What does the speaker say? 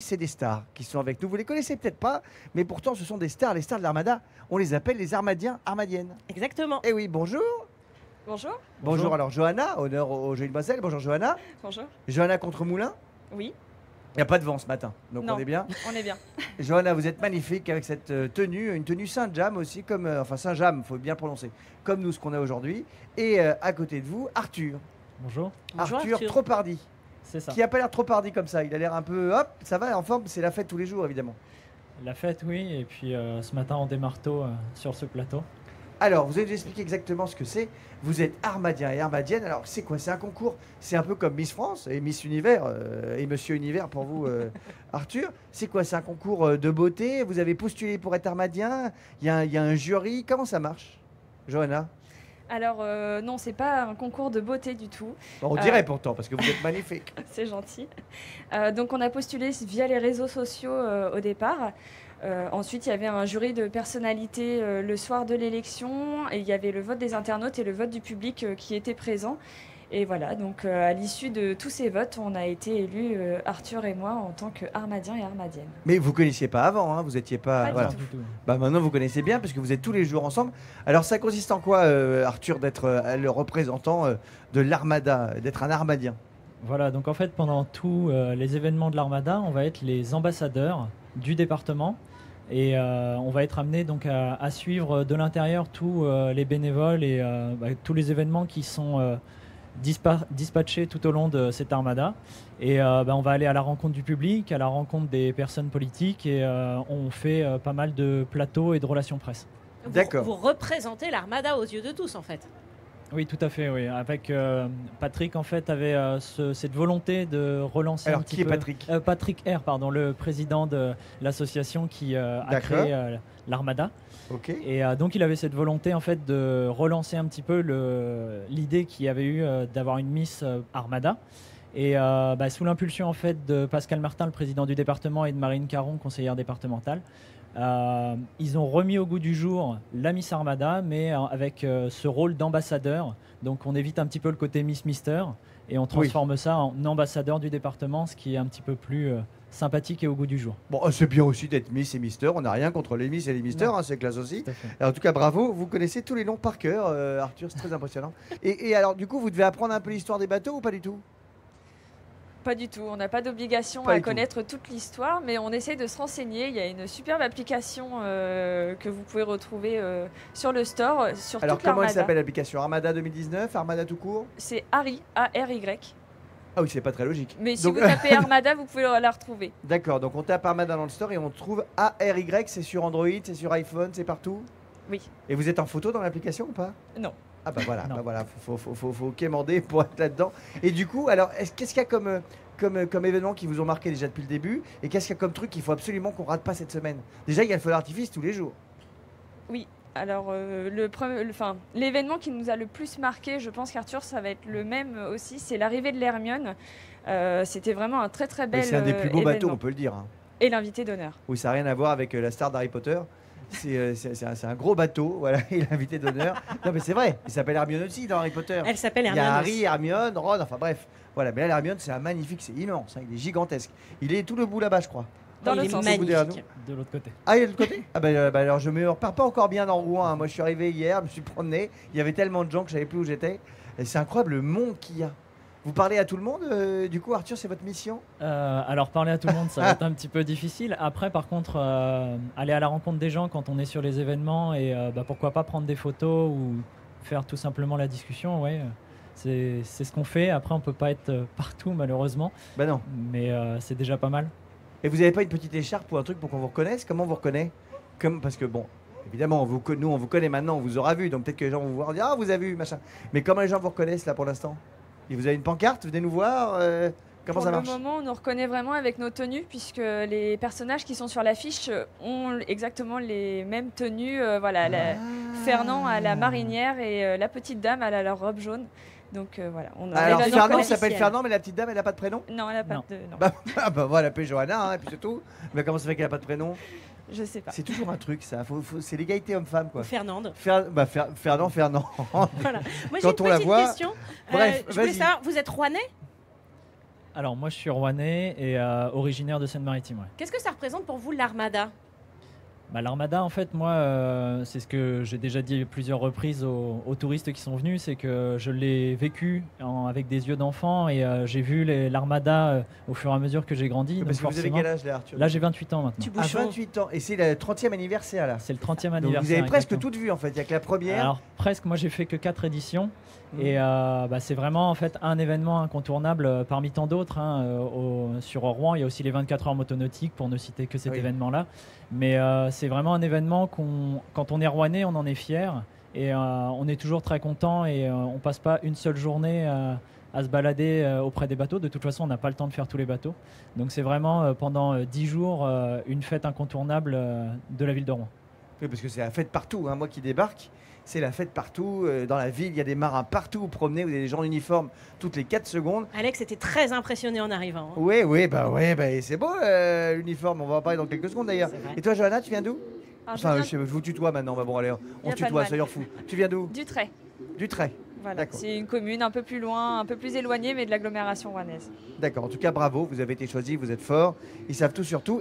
C'est des stars qui sont avec nous. Vous les connaissez peut-être pas, mais pourtant ce sont des stars, les stars de l'Armada. On les appelle les Armadiens, Armadiennes. Exactement. Eh oui, bonjour. Bonjour. Bonjour, alors Johanna, honneur aux jolies demoiselles. Bonjour Johanna. Bonjour. Johanna contre Moulin. Oui. Il n'y a pas de vent ce matin, donc Non. on est bien. On est bien. Johanna, vous êtes magnifique avec cette tenue, une tenue Saint-James aussi, comme, enfin Saint-James, il faut bien prononcer, comme nous ce qu'on a aujourd'hui. Et à côté de vous, Arthur. Bonjour, Bonjour, Arthur Arthur. trop hardi, c'est ça. qui a pas l'air trop hardi comme ça. Il a l'air un peu, hop, ça va, en forme, c'est la fête tous les jours évidemment. La fête, oui, et puis ce matin on démarre tôt sur ce plateau. Alors, vous allez nous expliquer exactement ce que c'est. Vous êtes Armadien et Armadienne. Alors, c'est quoi? C'est un concours. C'est un peu comme Miss France et Miss Univers et Monsieur Univers pour vous, Arthur. C'est quoi? C'est un concours de beauté. Vous avez postulé pour être Armadien. Il y a un jury. Comment ça marche, Johanna? Alors, non, c'est pas un concours de beauté du tout. Bon, on dirait pourtant, parce que vous êtes magnifique. C'est gentil. Donc, on a postulé via les réseaux sociaux au départ. Ensuite, il y avait un jury de personnalité le soir de l'élection. Et il y avait le vote des internautes et le vote du public qui étaient présents. Et voilà, donc à l'issue de tous ces votes, on a été élus, Arthur et moi, en tant qu'Armadien et Armadienne. Mais vous connaissiez pas avant, hein, vous étiez pas. Pas du Voilà. tout. Du tout. Bah maintenant vous connaissez bien parce que vous êtes tous les jours ensemble. Alors ça consiste en quoi, Arthur, d'être le représentant de l'Armada, d'être un Armadien? Voilà, donc en fait pendant tous les événements de l'Armada, on va être les ambassadeurs du département et on va être amené donc à suivre de l'intérieur tous les bénévoles et tous les événements qui sont dispatchés tout au long de cette Armada. Et on va aller à la rencontre du public, à la rencontre des personnes politiques et on fait pas mal de plateaux et de relations presse. D'accord. Vous représentez l'Armada aux yeux de tous, en fait. Oui, tout à fait, oui. Avec Patrick, en fait, avait cette volonté de relancer Alors un petit qui est peu... Patrick? Patrick R, pardon, le président de l'association qui a D'accord. créé l'Armada. Ok. Et donc, il avait cette volonté, en fait, de relancer un petit peu l'idée qu'il y avait eu d'avoir une Miss Armada. Et sous l'impulsion, en fait, de Pascal Martin, le président du département, et de Marine Caron, conseillère départementale, ils ont remis au goût du jour la Miss Armada, mais avec ce rôle d'ambassadeur. Donc on évite un petit peu le côté Miss Mister et on transforme ça en ambassadeur du département, ce qui est un petit peu plus sympathique et au goût du jour. Bon, c'est bien aussi d'être Miss et Mister. On n'a rien contre les Miss et les Misters, hein, c'est classe aussi. Tout à fait. Alors, en tout cas, bravo. Vous connaissez tous les noms par cœur, Arthur. C'est très impressionnant. Et alors, du coup, vous devez apprendre un peu l'histoire des bateaux ou pas du tout? Pas du tout, on n'a pas d'obligation Pas à du tout. connaître toute l'histoire, mais on essaie de se renseigner. Il y a une superbe application que vous pouvez retrouver sur le store, sur Alors, toute comment elle l'Armada. s'appelle l'application? Armada 2019, Armada tout court? C'est Harry, A-R-Y. Ah oui, c'est pas très logique. Mais si Donc, vous tapez Armada, vous pouvez la retrouver. d'accord, donc on tape Armada dans le store et on trouve ARY. C'est sur Android, c'est sur iPhone, c'est partout? Oui. Et vous êtes en photo dans l'application ou pas? Non. Ah bah voilà, Non. bah voilà, faut quémander pour être là-dedans. Et du coup, alors, qu'est-ce qu'il y a comme événement qui vous ont marqué déjà depuis le début? Et qu'est-ce qu'il y a comme truc qu'il faut absolument qu'on rate pas cette semaine? Déjà, il y a le feu d'artifice tous les jours. Alors, l'événement qui nous a le plus marqué, je pense qu'Arthur, ça va être le même aussi, c'est l'arrivée de l'Hermione. C'était vraiment un très très Mais bel c'est un des plus beaux bateaux, événement. on peut le dire, hein. Et l'invité d'honneur. Oui, ça n'a rien à voir avec la star d'Harry Potter. C'est un gros bateau, voilà, il est invité d'honneur. Non mais c'est vrai, il s'appelle Hermione aussi dans Harry Potter. Elle s'appelle Il y a Hermione. Harry, Hermione, Ron, enfin bref. Voilà, mais là, l'Hermione, c'est un magnifique, c'est immense, hein, il est gigantesque. Il est tout le bout là-bas, je crois. Dans Il le est sens. Au bout derrière magnifique. De l'autre côté. Ah, il est de l'autre côté? Ah, alors je me repars pas encore bien dans Rouen, hein. Moi, je suis arrivé hier, je me suis promené. Il y avait tellement de gens que je savais plus où j'étais. Et c'est incroyable le monde qu'il y a. Vous parlez à tout le monde, du coup, Arthur, c'est votre mission? Alors parler à tout le monde, ça va être un petit peu difficile. Après, par contre, aller à la rencontre des gens quand on est sur les événements et pourquoi pas prendre des photos ou faire tout simplement la discussion, ouais. C'est ce qu'on fait. Après, on peut pas être partout malheureusement, Bah non. mais c'est déjà pas mal. Et vous avez pas une petite écharpe ou un truc pour qu'on vous reconnaisse? Comment on vous reconnaît? Parce que bon, évidemment, nous on vous connaît maintenant, on vous aura vu, donc peut-être que les gens vont vous voir dire ah vous avez vu machin. Mais comment les gens vous reconnaissent là pour l'instant? Et vous avez une pancarte, venez nous voir. Comment Pour ça le marche? moment, on nous reconnaît vraiment avec nos tenues, puisque les personnages qui sont sur l'affiche ont exactement les mêmes tenues. Fernand a la marinière et la petite dame elle a leur robe jaune. Donc voilà, on a Alors les Fernand reconnaît. s'appelle officielle. Fernand, mais la petite dame elle a pas de prénom? Non, elle a pas Non. de. Non, Bah voilà, appelle Johanna, hein, et puis c'est tout. Mais comment ça fait qu'elle a pas de prénom? je sais pas. C'est toujours un truc ça, c'est l'égalité homme-femme quoi. Fernande. Fernand. Voilà. Moi, j'ai Quand une on la petite voit- question. Bref, je voulais vas-y. savoir, vous êtes rouennais? Alors moi je suis rouennais et originaire de Seine-Maritime. Ouais. Qu'est-ce que ça représente pour vous l'Armada? Bah, l'Armada, en fait, moi, c'est ce que j'ai déjà dit plusieurs reprises aux touristes qui sont venus, c'est que je l'ai vécu avec des yeux d'enfant et j'ai vu l'Armada au fur et à mesure que j'ai grandi. Parce donc que vous avez forcément, quel âge là, Arthur? là j'ai 28 ans maintenant. Tu À bouges chaud. 28 ans. Et c'est le 30e anniversaire là. C'est le 30e Donc anniversaire. vous avez presque exactement. tout vu en fait. Il n'y a que la première. Alors presque, moi j'ai fait que 4 éditions. Mhm. Et bah, c'est vraiment en fait un événement incontournable parmi tant d'autres. Sur Rouen, il y a aussi les 24 heures motonautique pour ne citer que cet Oui. événement-là. Mais c'est vraiment un événement quand on est rouennais, on en est fier. Et on est toujours très content et on passe pas une seule journée à se balader auprès des bateaux. De toute façon, on n'a pas le temps de faire tous les bateaux. Donc c'est vraiment pendant 10 jours une fête incontournable de la ville de Rouen. Oui, parce que c'est la fête partout. Hein. Moi qui débarque, c'est la fête partout. Dans la ville, il y a des marins partout. Vous promenez, vous avez des gens en uniforme toutes les 4 secondes. Alex était très impressionné en arrivant. hein. Oui, c'est beau l'uniforme. On va en parler dans quelques secondes d'ailleurs. C'est vrai. Et toi, Johanna, tu viens d'où? Alors, Enfin, je viens je vous tutoie maintenant. Bah, bon, allez, on Y a se pas de tutoie, mal. soyons fous. Tu viens d'où? du Trait. Du Trait. Voilà. D'accord. C'est une commune un peu plus loin, un peu plus éloignée, mais de l'agglomération rouennaise. D'accord. En tout cas, bravo. Vous avez été choisi. Vous êtes fort. Ils savent tout sur tout.